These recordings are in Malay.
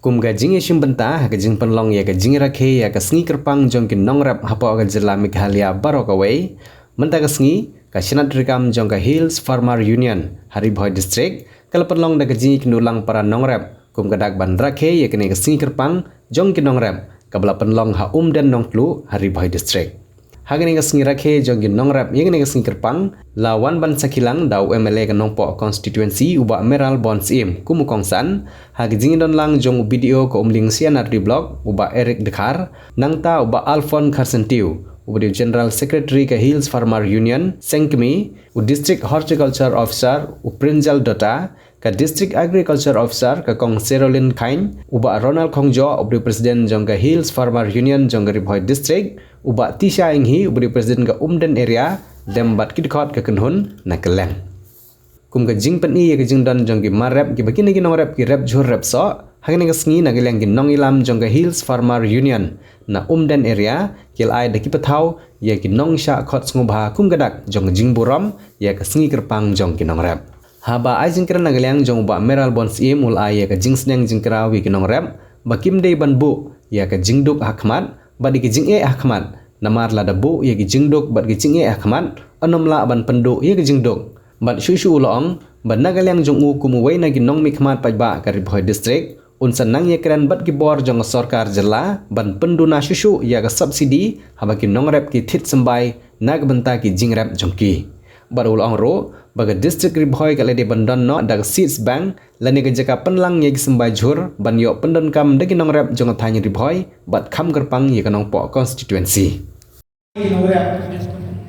kum ga jing ishim benta ga jing penlong ya ga jing rakhe ya ga sngi kerpang jong ki nongrap hapo ga jilla Meghalaya Barokaway menta ga sngi ka shinat rikam jong ka Hills Farmer Union Haribhoi district kala penlong da ga jing ki nulang para nongrap kum ga dak ban rakhe ya ga sngi kerpang jong ki nongrap kabla penlong ha dan nongtlu Haribhoi district hagani ga sngi rakhe jong ki nongrap ya ga sngi kerpang lawan ban sakilang dau MLA ka nongpo constituency uba Meral Bons im kumukongsan hag jingdon lang jong video ko umling sianar di blog uba Eric Dekar nangta uba Alfon Karsentiu uba di General Secretary ka Hills Farmer Union Sengkemi u District Horticulture Officer u Prinjal Dota ka District Agriculture Officer ka Kong Serolin Kain uba Ronald Kongjo uba President jong ka Hills Farmer Union jong Haribhoi district uba Tisha Inghi uba President ka Umden area dembat kidkot ke kenhun na keleng kum ga jing pani ya ga jing dan jong ki marap ki bakini ki nong rap ki rap jhur rap so hagini ga sngi na geleng ki nong ilam jong ga Hills Farmer Union na Umden area kil ai da ki pathau ya ki nong sha khot ngubha kum gadak jong jing buram ya ga sngi kerpang jong ki nong rap haba ai jing kran na geleng jong ba Meral Bons im ul ai ya ga jing sneng jing kra wi ki nong rap bakim dei ban bu ya ga jing duk hakmat badi ki jing e hakmat namar la dabu ye gi jingdok bat gi chinge ahmat anom la ban pendu ye gi jingdok bat shushu ulong ban nagalyang jong u kumu wei na gi nong mikmat pajba ka Haribhoi district unsan nang ye kran bat gi bor jong sarkar jilla ban pendu na shushu ya ga subsidi haba ki nong rap ki thit sambai nag banta ki jingrap jongki bar ulong ro baga district Haribhoi ka lede bandon no dag seeds bank lani ga jaka penlang ye gi sambai jhur ban yo pendon kam dagi nong rap jong thany Haribhoi bat kham kerpang ye ka nong po constituency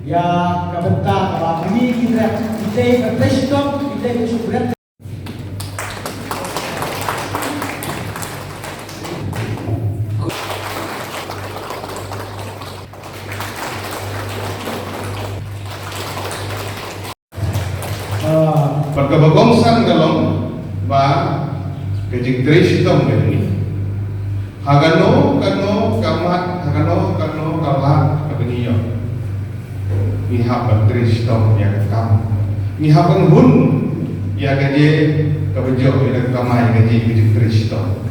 ya kabenta kalau ini kita presiden kita subret Pagkabagongsan galong ba kajing tresitong ini hagano kamat hagano kalah kabeniyo mihap tresitong ya kam mihap hun ya gaje kabejo ya kamai gaje kajing tresitong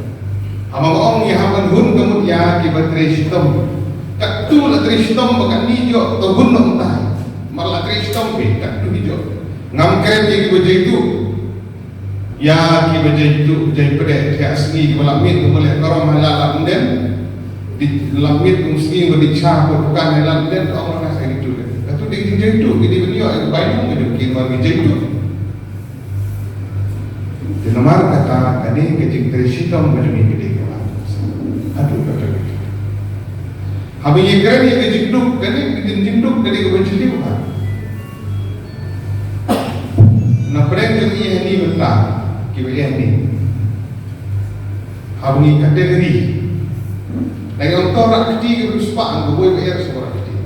amang mihap hun kamut ya kibat tresitong katu la tresitong bakan nijo to hun no ta marla tresitong be katu nijo ngam keren ye kibaje itu ya kibaje itu jai pede ke asli malamit boleh karam halal amden di lamit muslim berdiksa bukan halal amden orang nasa itu itu di itu jadi beliau itu banyak menjadi bagi itu di nomor kata kani kecing tersitam menjadi gede kawan aduh kata habis ye keren ye kecing duk kani kecing duk dari kebencian bukan na pren jeng iya ni beta kiwe ni habni kategori lagi untuk rak kecil ke bersepaan ke boleh bayar seorang kecil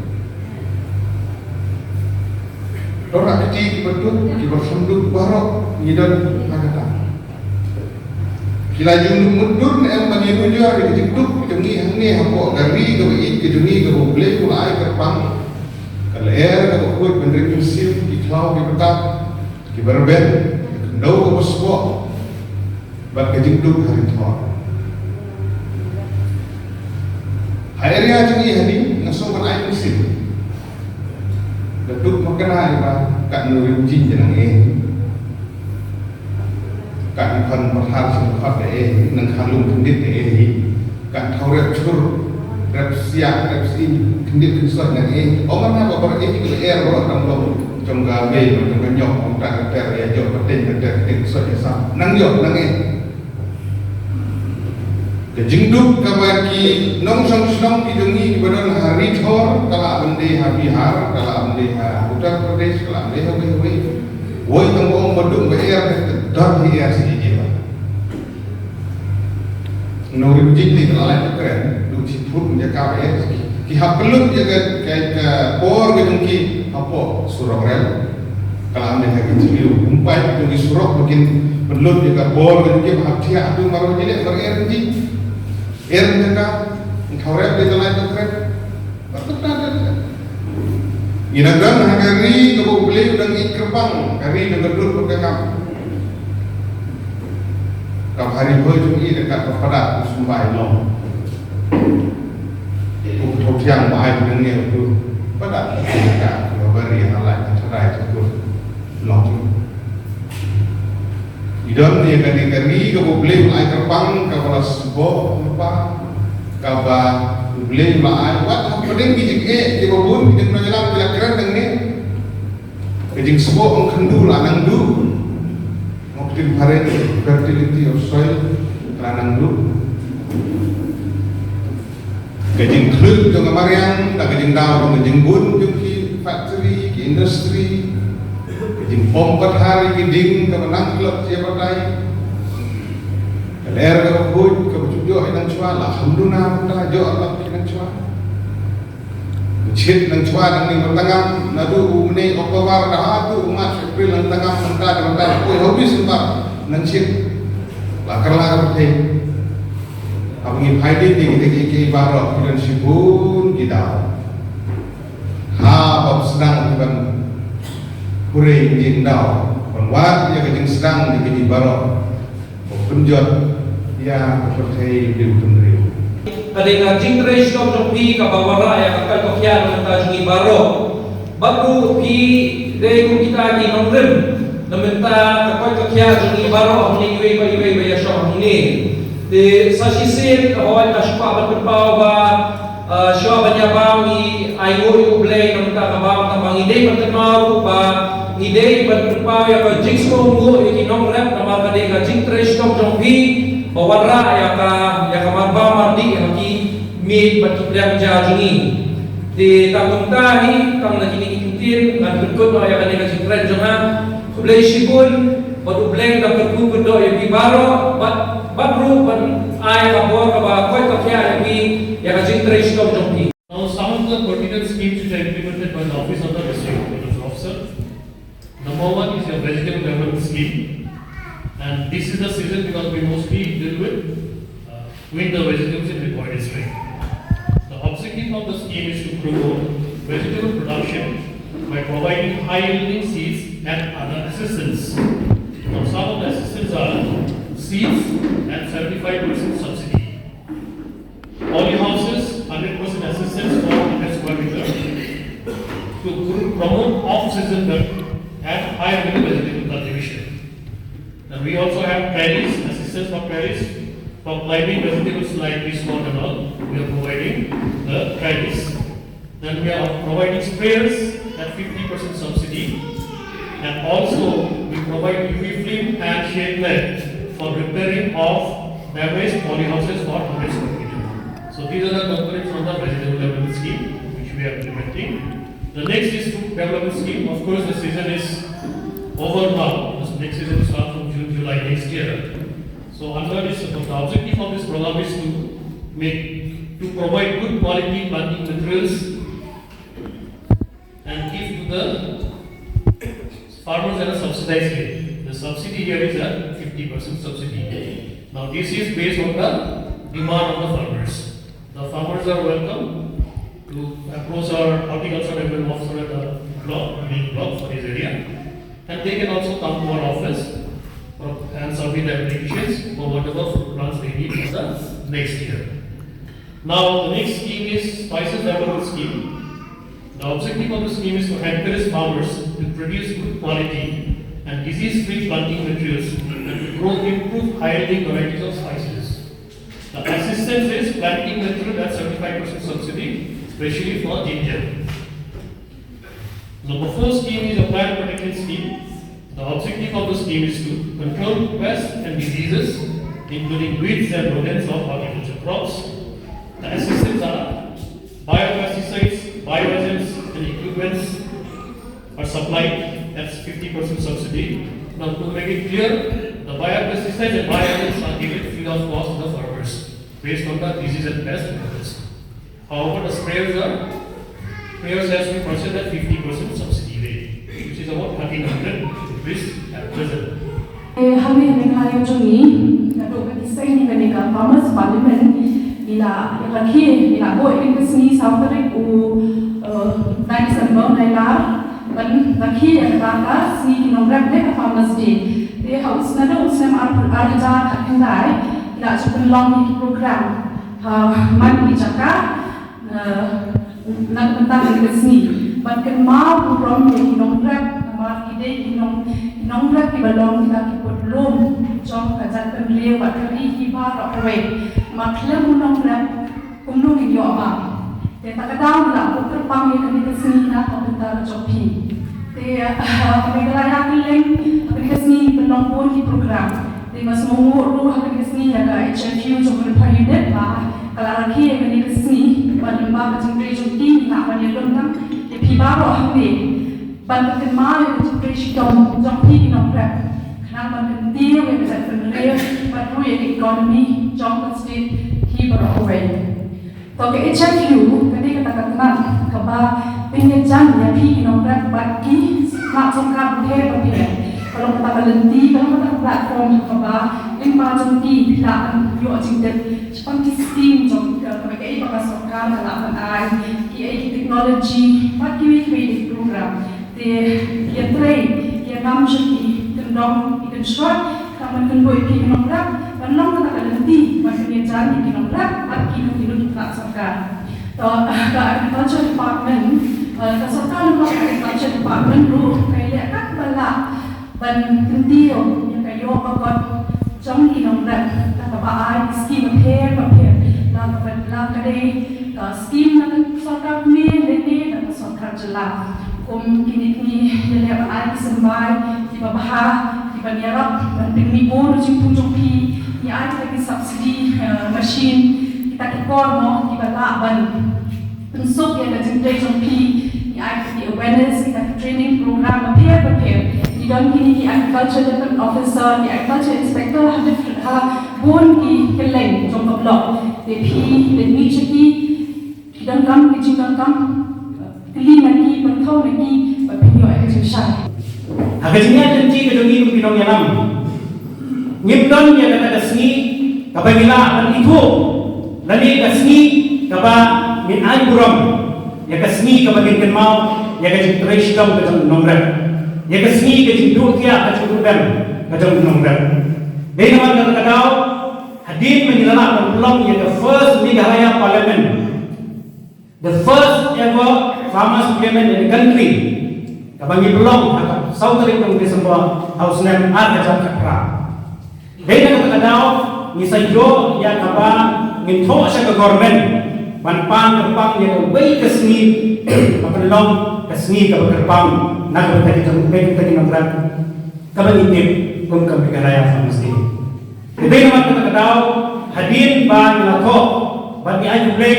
orang kecil betul ki bersunduk barok ngidan agata kila jung mundur ne am bani rujo ari kecil jengi hangni hapo gari ke wi ke jengi ke boleh kulai kerpang kalau air ke kuat bendri musim di klau di petang ki berben ndau ke bosbo bat ke jingduk hari thor area jengi hani ngasong kan ai musim duduk makanai ba kan nurin jin jenang kan kan perhal sempat nang halung kendit kan thauret chur rep siap rep sin kendit kesot nang orang apa ber ke air ro tam lo trong ga be trong ga nyok trong ta ter ya jo paten ter kesot ya sam nang yo nang ke jingduk kabaki nong song ki dengi badan hari thor kala bende ha Bihar kala bende ha Uttar Pradesh kala bende ha woi tong ong badung be air dar hi air si je ba no rim jing ni kala keren du si phut ya ka be ki ha pelut ya ka por ke dengki apo surok rel kala bende ha ki umpai tu di surok makin pelut ya ka por ke dengki ha thia tu maro jile mar air jing air mereka khawrep di telan tukret berketat inagan hagari ke beli udang ikrpang kari dengan duduk berkekam Kau hari boy tu ini dekat kepada sumbai long. Untuk yang baik dengan itu pada dekat beri halal cerai itu long. Idam dia kari kau boleh mulai terbang kau las bo apa kau boleh mulai wat penting bijak di babun di penjalan kira-kira dengan kejing sebuah angkendu lanang du mungkin fertility of soil lanang du kejing klub jong mariang dah kejing daun kejing bun jong ki factory ki industri kejing pompat hari kejing ke menang klub siapa tay kaler ke bud ke bujo inang cua alhamdulillah dah jo Allah inang cua Cik nang cua nang ni bertangam nadu umne Oktober dah tu Mac April nang tangam mentah koi habis sembar nang cik lakar teh abang haidin ni kita ke ibarat dan sibun kita bab sedang bukan kuring jindau penwat dia kejeng sedang di ibarat penjot ya seperti di utundri kadang jingre shop jong pi ka bawara ya kakal ko kya ng tajungi baro baru pi de kung kita ki nongrim namenta kakal ko kya jungi baro ang ni iwe ya shop ni de sa sisin ka hawal ka shpa ba ba shop ba nya ba ni ayo yu blay namenta ka ba ta bang ide patamaw pa ide patpaw ya ka jigsaw mo ki nongrem na ka de ka jingre shop jong pi bawara ya ka marbama di yang ki mid patutang jajungi di tanggung tahi kang nagini ikutin ngan berkut no ya kanina sikren jona kublay shibun patublay na perkubun do ya bibaro batru pan ay ka bo ka ba koy ka kya ya ka jintre shtom jompi. Now some of the pertinent schemes which are implemented by the office of the district agriculture officer. Number one is your vegetable development scheme. And this is the season because we mostly deal with winter vegetables in the Boy district. The objective of the scheme is to promote vegetable production by providing high-yielding seeds and other assistance. Now, some of the assistance are seeds and 75% subsidy. Polyhouses, 100% assistance for 100 square meter to promote off-season and high-yielding vegetable cultivation. And we also have prairies, assistance for prairies, for climbing vegetables like this one and all. We are providing the prairies. Then we are providing sprayers at 50% subsidy. And also we provide UV film and shade net for repairing of damaged polyhouses for 100 square meter. So these are the components from the vegetable development scheme which we are implementing. The next is fruit development scheme. Of course, the season is over now. The next season will start from June, July next year. So under this, the objective of this program is to provide good quality planting materials and give to the farmers at a subsidized rate. The subsidy here is at 50% subsidy. Now this is based on the demand of the farmers. The farmers are welcome to approach our horticulture development officer at the main block for this area. And they can also come to our office and submit their applications for whatever fruit plants they need for the next year. Now, the next scheme is Spices Development Scheme. The objective of the scheme is to encourage farmers to produce good quality and disease-free planting materials and to grow improved high-yielding varieties of spices. The assistance is planting material at 75% subsidy, especially for ginger. Number 4 scheme is a plant protection scheme. The objective of the scheme is to control pests and diseases, including weeds and rodents of horticulture crops. The assistance are biopesticides, bioagents, and equipments are supplied at 50% subsidy. Now, to make it clear, the biopesticides and bioagents are given free of cost to the farmers based on the disease and pest levels. However, the sprayers has to be purchased at 50% subsidy rate, which is about 1,300 rupees at present. Kami mengalir jumi, kalau kita ini kan farmers parliament, ila lagi ila boy ini kesini sampai naik sembang nailar, kan lagi yang kata si nomor berapa farmers day, dia harus nada usam Arja Kendai tidak cukup long di program man bicara nak tentang kesni bahkan mau program yang nongkrep nama ide nongkrep di balong kita kiput belum jom kacat penriau bakari kibar rakway maklum nongkrep kumnung iyo abang te takadang la puterpang yang kesni nak komentar jopi te kami kelaya keleng kesni belum pun di program te mas mengurus kesni ada HFU jom berpayudet lah kalau lagi yang kesni lembaga jengkri jengki nak menyelum kan di baru hari bantu kemana jengkri jengki nongkrep kenapa bantu dia yang bisa berdaya bantu yang ekonomi jangka state hibar away. Toke HFU ketika kata-kata kaba pengejan ya pi nongkrep bagi nak songkar berhenti kalau kita berhenti kalau kita platform kaba lima jengki bilang yo jengkri seperti steam jengkri mereka pakai songkar dalam AI teknologi bagi program dia train dia nampak kendong construct kami kendoi nongkrep belum kita berhenti masih jalan nongkrep bagi kita songkar. The agriculture department, the Sultan agriculture department lu kayak kat bala ban kendio yang kayo bakot jom inongrat kata baai scheme pair la kade scheme na Sultan me lene na Sultan jela kini yang baai sembai di bawah di banyarap ban pengmibor jumpi ni ada lagi subsidi machine kita kekor mo di bala ban unsur yang ada jumpi ni ada di awareness kita training program prepare di dalam kini di agriculture department officer di agriculture inspector ada bon di keleng jom blok DP dan michiki di dalam kini kam keli lagi bertau lagi berpinyo education Agaknya janji kedongi pinong yalam. Ngimdon ya kata kasni kapabila akan itu lani kasni kapa min ay buram ya kasni kapagin kenmau ya kajing trace dom kajang nongret ya kasni kajing dukia kajang ruben kajang nongret. Dari nama kata hadir menilai peluang ya the first Meghalaya Parliament, the first ever farmers parliament in the country. Kabangi belum agak saudari pun disebut House Name ada jam kakra. Dengan kata misalnya ya kaba minto asal ke government panpan kepang ya bayi kesni pakalong kesni keberpang nak bertadi terbaik tadi nongkrong kabangi tip pun Meghalaya famasi. Dengan kata hadir ban lako bagi ayu play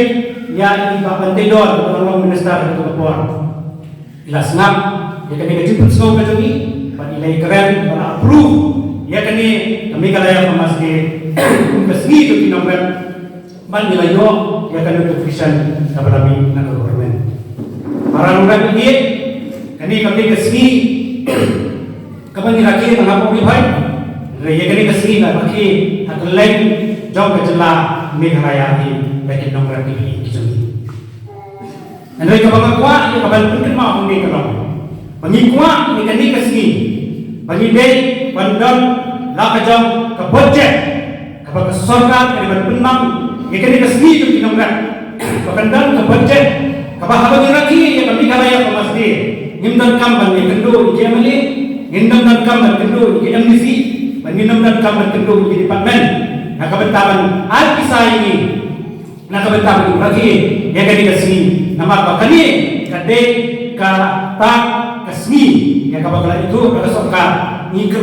ya di papan tidor tolong minister itu keluar. Jelas ngam ya kami kejiput semua macam ni panilai keren para approve ya kami Meghalaya famasi kesni itu kinamret panilai yo ya kami official kabarami nak government para orang ini kami kesni kami lagi mengapa baik ya kami kesni nak lagi atau lain jauh kejelah Meghalaya ini bagi nomor ini kisah Andai kabar kuat, ia kabar mungkin mau mengi kalau mengi kuat ini kini kesini, mengi day, bandar, lakajam, ke budget, kabar kesorkan, kabar penang, ia kini kesini itu kinamrat, bakandang ke budget, kabar habang iraki, ia kami Meghalaya famasi, ngimdan kamban ia kendo, ia mali, ngimdan kamban kendo, ia MDC, ngimdan kamban kendo, ia department, nak kabar taban, al kisah ini. Nak bertamu lagi, ya kini kesini. Nama apa kini? Kade kata kesini. Ya kapal itu berkesoka. Ni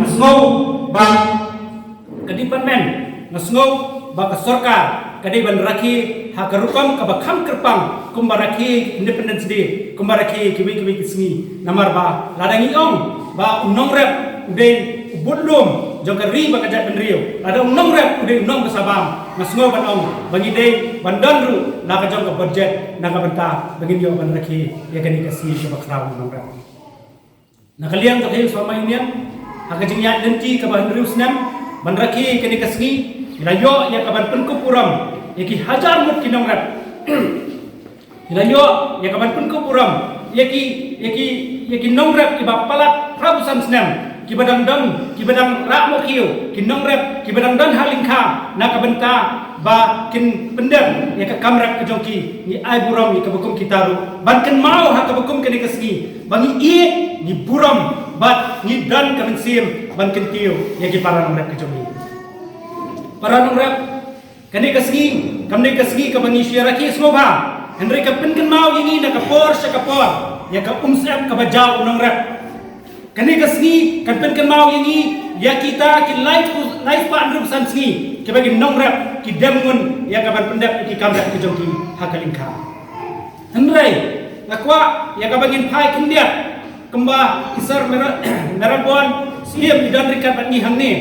nasngau bang kedipamen. Nasngau bang kesoka. Kade banraki hakarukam kabakam kerpang. Kumbaraki independence day. Kumbaraki kiwi kesini. Nama ba ladangi ong ba nongrep udah budlum. Jangka riba kajat penriu. Ada nongrep udah kesabam. Nasngau ban ong bagi day bandandru nak jong ke budget nak benta bagi dia ban rakhi ya kani kasih ke bakrau nongra nak kalian to hills farma union aga jingya denti ke bandandru snam ban rakhi kani kasih ilayo ya kaban penku puram ya ki hajar mut ki nongra ilayo ya kaban penku puram ya ki nongra ki bapalat prabusan snam kibadang don kibadang rak mokiu kinong rep kibadang don halingka na kabenta ba kin pendem ya ka kamrak kejongki ni ai buram ni kabukum kitaru ban ken mau ha kabukum kene kesgi bangi i ni buram bat ni dan kamensim ban ken tiu ya ki para rep kejongki para rep kene kesgi kamne kesgi ka bangi syaraki smoba Henry ka pen mau ini na kapor sa kapor ya ka umsep ka bajau nong rep kani kasni kan pen mau ini ya kita ki life pa andru san sni ke bagi nong rep ki demun ya ka ban pendap ki kamra ki jongki hakalingka Henry lakwa ya ka bangin pai kendiat kemba isar merabon siam di dan rikat bat ni hangni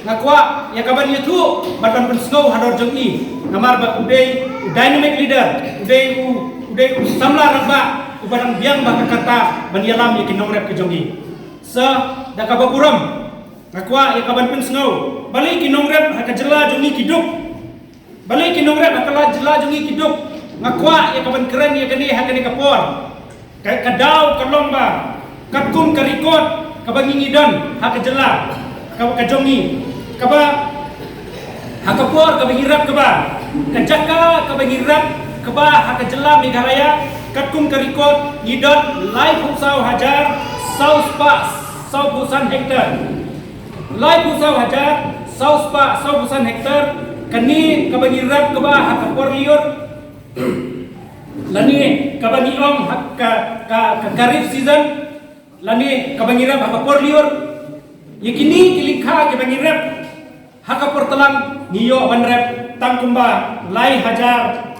lakwa ya ka ban yutu ban pensgo hador jongki namar ba udai dynamic leader udai samla rabba ubarang biang ba kata ban yalam ya kinong rep kejongi sa da ka baburam akwa ya kaban pensno balik kinong rep ha kajela jongi kiduk balik kinong rep ha jela jongi kiduk ngakwa ya kaban keren ya kani ha kani kapor kadau kalomba kapkum karikot kabangingidan ha kajela kajongi kaba ha kapor kabangirap kaba kajaka kabangirap kaba haka jela Meghalaya katkum karikot ngidot live husau hajar sau busan hektar live husau hajar sau busan hektar kani kabangirap kaba haka porliot lani kabangiong haka karif season lani kabangirap haka porliot yakini kilikha kabangirap haka portalang niyo banrep tangkumba lai hajar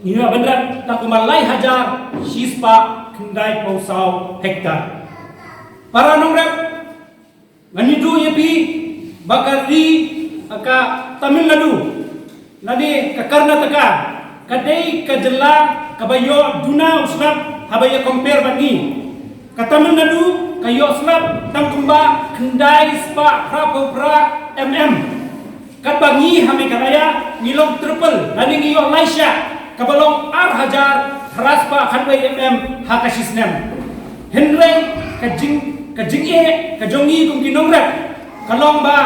niyo banrep tangkumba lai hajar shispa kendai pausau hektar para nongrep nganidu yepi bakari aka Tamil Nadu nadi ka Karnataka kadai ka jela kabayo duna uslap habaya compare bani ka Tamil Nadu kayo uslap tangkumba kendai spa pra kabangi Meghalaya ngilong triple lani ngiyo Malaysia kabalong ar hajar raspa hanway hakasisnem henry kajing kajongi kung kinongrep kalong ba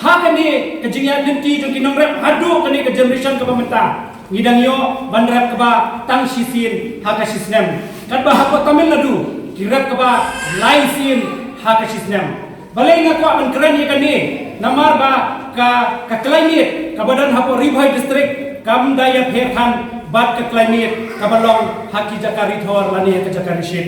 hakani kajing ya dinti jong kinongrep hadu kani ke generation ka pamenta ngidang yo banrep ka ba tang sisin hakasisnem kadba hapa Tamil Nadu kirep ka ba lain sin hakasisnem balay nga ko ang keren ya kani namar ba ka climate kabadan hapo Ribhay district kamdaya pherhan bat ka climate kabalong haki jakari thor lani ka jakari shit